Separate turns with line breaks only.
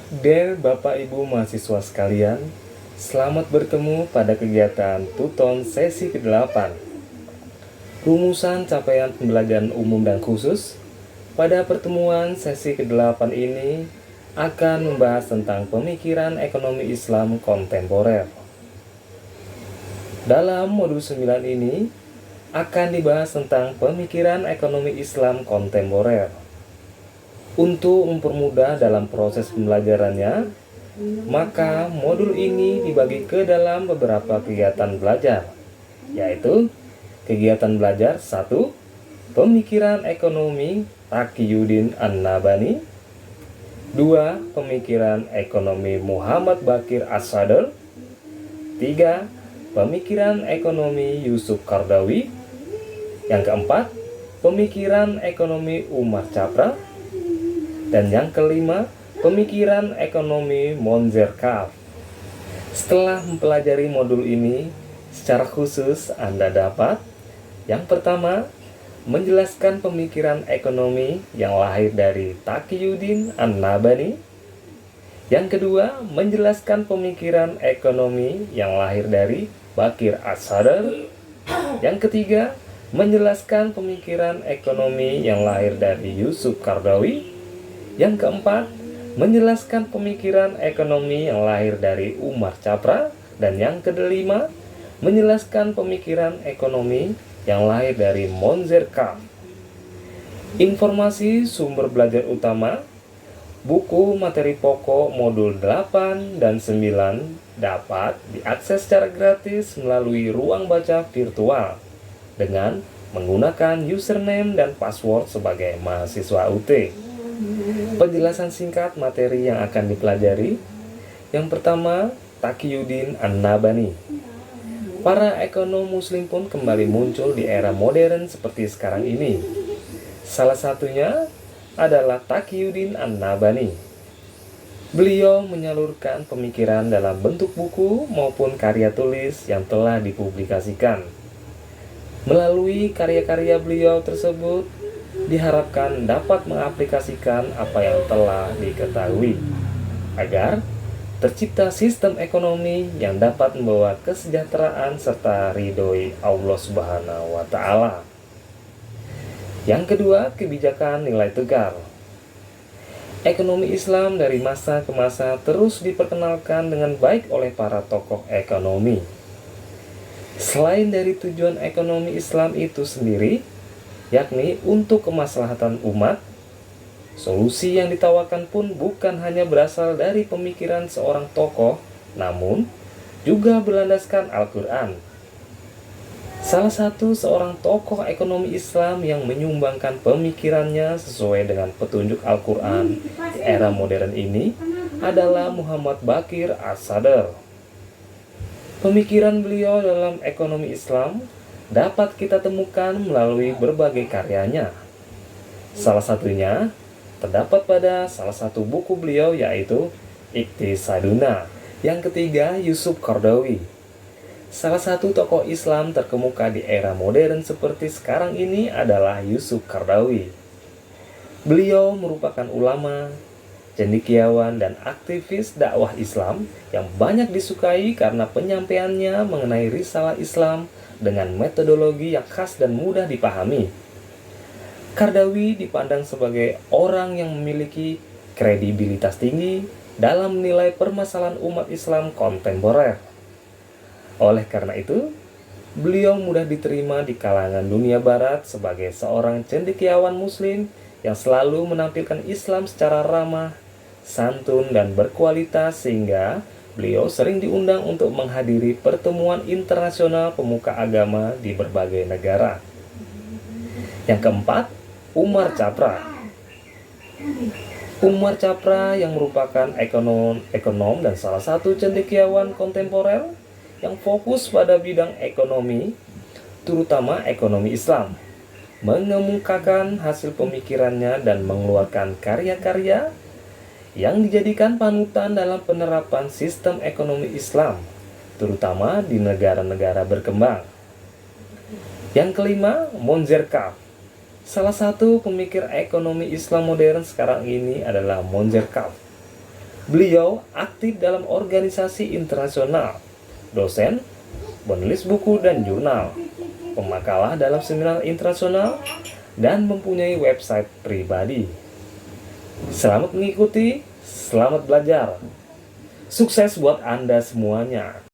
Dear Bapak Ibu mahasiswa sekalian, selamat bertemu pada kegiatan Tuton sesi ke-8. Rumusan capaian pembelajaran umum dan khusus. Pada pertemuan sesi ke-8 ini akan membahas tentang pemikiran ekonomi Islam kontemporer. Dalam modul 9 ini akan dibahas tentang pemikiran ekonomi Islam kontemporer. Untuk mempermudah dalam proses pembelajarannya, maka modul ini dibagi ke dalam beberapa kegiatan belajar, yaitu kegiatan belajar 1. Pemikiran ekonomi Taqiyuddin An-Nabhani. 2. Pemikiran ekonomi Muhammad Baqir As-Sadr. 3. Pemikiran ekonomi Yusuf Qaradawi. Yang keempat, pemikiran ekonomi Umar Chapra. Dan yang kelima, pemikiran ekonomi Monzer Kaf. Setelah mempelajari modul ini secara khusus, Anda dapat yang pertama, menjelaskan pemikiran ekonomi yang lahir dari Taqiyuddin An-Nabhani. Yang kedua, menjelaskan pemikiran ekonomi yang lahir dari Baqir As-Sadr. Yang ketiga, menjelaskan pemikiran ekonomi yang lahir dari Yusuf Qaradawi. Yang keempat, menjelaskan pemikiran ekonomi yang lahir dari Umar Chapra. Dan yang kelima, menjelaskan pemikiran ekonomi yang lahir dari Monzer Kaf. Informasi sumber belajar utama, buku materi pokok modul 8 dan 9 dapat diakses secara gratis melalui ruang baca virtual dengan menggunakan username dan password sebagai mahasiswa UT. Penjelasan singkat materi yang akan dipelajari. Yang pertama, Taqiyuddin An-Nabhani. Para ekonom muslim pun kembali muncul di era modern seperti sekarang ini. Salah satunya adalah Taqiyuddin An-Nabhani. Beliau menyalurkan pemikiran dalam bentuk buku maupun karya tulis yang telah dipublikasikan. Melalui karya-karya beliau tersebut, diharapkan dapat mengaplikasikan apa yang telah diketahui agar tercipta sistem ekonomi yang dapat membawa kesejahteraan serta ridhoi Allah Subhanahu wa Ta'ala. Yang kedua, kebijakan nilai tukar. Ekonomi Islam dari masa ke masa terus diperkenalkan dengan baik oleh para tokoh ekonomi. Selain dari tujuan ekonomi Islam itu sendiri, yakni untuk kemaslahatan umat, solusi yang ditawarkan pun bukan hanya berasal dari pemikiran seorang tokoh, namun juga berlandaskan Al-Quran. Salah satu seorang tokoh ekonomi Islam yang menyumbangkan pemikirannya sesuai dengan petunjuk Al-Quran di era modern ini adalah Muhammad Baqir As-Sadr. Pemikiran beliau dalam ekonomi Islam dapat kita temukan melalui berbagai karyanya. Salah satunya terdapat pada salah satu buku beliau, yaitu Iqtisaduna. Yang ketiga, Yusuf Qaradawi. Salah satu tokoh Islam terkemuka di era modern seperti sekarang ini adalah Yusuf Qaradawi. Beliau merupakan ulama, cendekiawan, dan aktivis dakwah Islam yang banyak disukai karena penyampaiannya mengenai risalah Islam dengan metodologi yang khas dan mudah dipahami. Qaradawi dipandang sebagai orang yang memiliki kredibilitas tinggi dalam menilai permasalahan umat Islam kontemporer. Oleh karena itu, beliau mudah diterima di kalangan dunia barat sebagai seorang cendekiawan muslim yang selalu menampilkan Islam secara ramah, santun, dan berkualitas, sehingga beliau sering diundang untuk menghadiri pertemuan internasional pemuka agama di berbagai negara. Yang keempat, Umar Chapra. Umar Chapra yang merupakan ekonom dan salah satu cendekiawan kontemporer yang fokus pada bidang ekonomi, terutama ekonomi Islam, mengemukakan hasil pemikirannya dan mengeluarkan karya-karya yang dijadikan panutan dalam penerapan sistem ekonomi Islam, terutama di negara-negara berkembang. Yang kelima, Monzer Kaf. Salah satu pemikir ekonomi Islam modern sekarang ini adalah Monzer Kaf. Beliau aktif dalam organisasi internasional, dosen, penulis buku dan jurnal, pemakalah dalam seminar internasional, dan mempunyai website pribadi. Selamat mengikuti, selamat belajar. Sukses buat Anda semuanya.